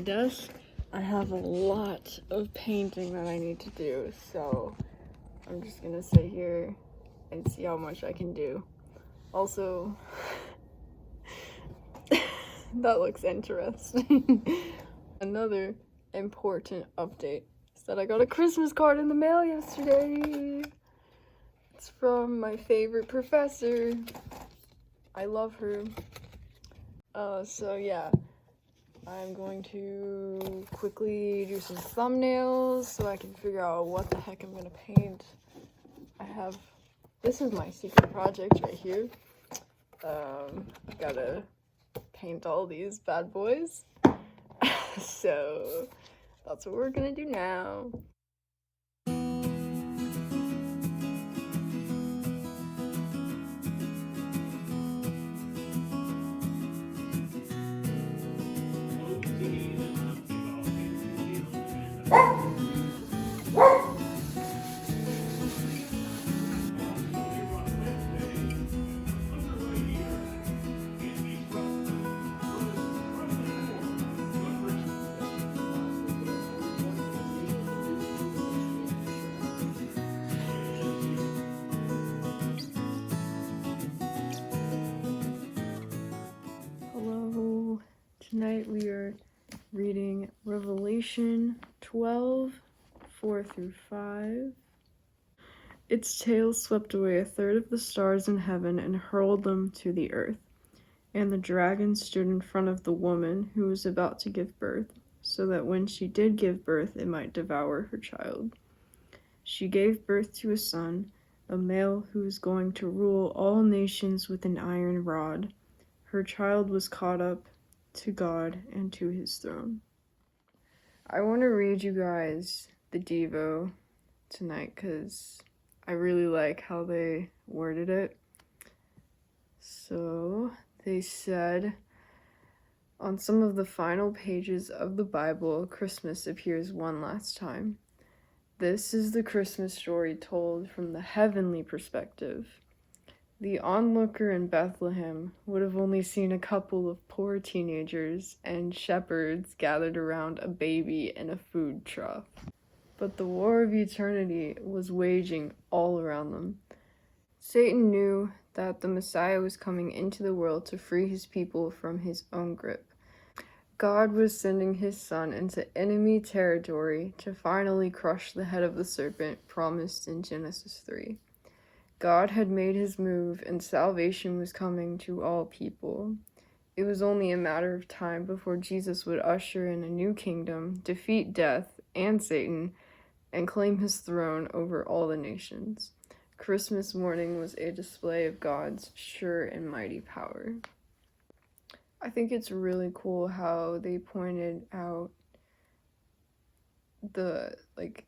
desk, I have a lot of painting that I need to do, so I'm just gonna sit here and see how much I can do. Also, that looks interesting. Another important update is that I got a Christmas card in the mail yesterday. It's from my favorite professor. I love her. So yeah, I'm going to quickly do some thumbnails so I can figure out what the heck I'm gonna paint. This is my secret project right here. Gotta paint all these bad boys. So that's what we're gonna do now. Hello, tonight we are reading Revelation 12, 4 through 5. Its tail swept away a third of the stars in heaven and hurled them to the earth. And the dragon stood in front of the woman who was about to give birth, so that when she did give birth it might devour her child. She gave birth to a son, a male who is going to rule all nations with an iron rod. Her child was caught up to God and to his throne. I want to read you guys the Devo tonight because I really like how they worded it. So they said, on some of the final pages of the Bible, Christmas appears one last time. This is the Christmas story told from the heavenly perspective. The onlooker in Bethlehem would have only seen a couple of poor teenagers and shepherds gathered around a baby in a food trough. But the war of eternity was waging all around them. Satan knew that the Messiah was coming into the world to free his people from his own grip. God was sending his son into enemy territory to finally crush the head of the serpent promised in Genesis 3. God had made his move and salvation was coming to all people. It was only a matter of time before Jesus would usher in a new kingdom, defeat death and Satan, and claim his throne over all the nations. Christmas morning was a display of God's sure and mighty power. I think it's really cool how they pointed out the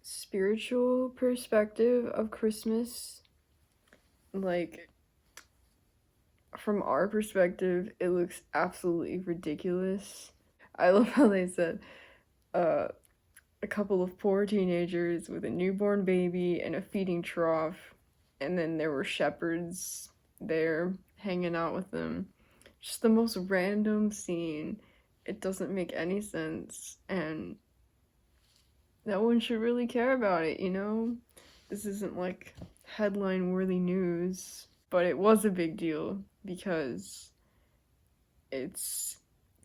spiritual perspective of Christmas. From our perspective, it looks absolutely ridiculous. I love how they said a couple of poor teenagers with a newborn baby and a feeding trough, and then there were shepherds there hanging out with them. Just the most random scene. It doesn't make any sense, and no one should really care about it, you know? This isn't like headline-worthy news, but it was a big deal because it's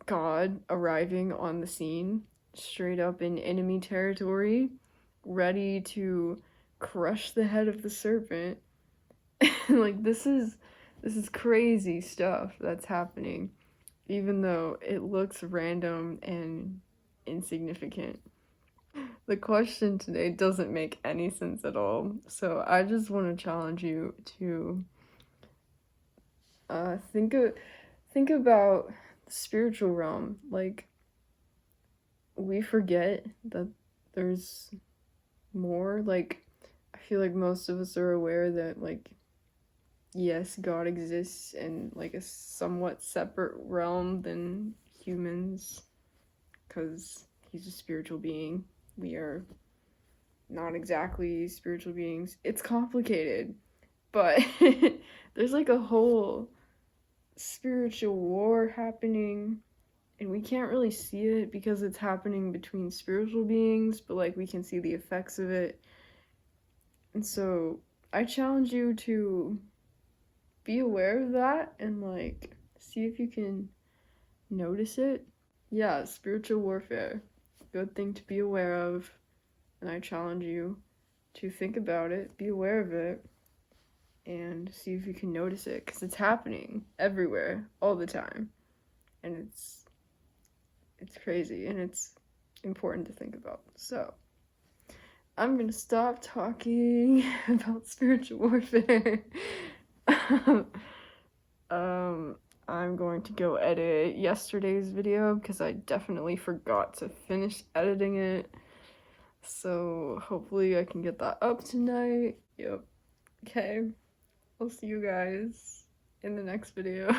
God arriving on the scene, straight up in enemy territory, ready to crush the head of the serpent. This is crazy stuff that's happening, even though it looks random and insignificant. The question today doesn't make any sense at all, so I just want to challenge you to think about the spiritual realm. We forget that there's more. I feel like most of us are aware that yes, God exists in a somewhat separate realm than humans, because he's a spiritual being. We are not exactly spiritual beings. It's complicated, but there's a whole spiritual war happening, and we can't really see it because it's happening between spiritual beings, but like we can see the effects of it. And so I challenge you to be aware of that and like see if you can notice it. Yeah, spiritual warfare. Good thing to be aware of. And I challenge you to think about it, be aware of it, and see if you can notice it, because it's happening everywhere all the time. And it's crazy, and it's important to think about. So I'm gonna stop talking about spiritual warfare. I'm going to go edit yesterday's video because I definitely forgot to finish editing it. So hopefully I can get that up tonight. Yep. Okay. I'll see you guys in the next video.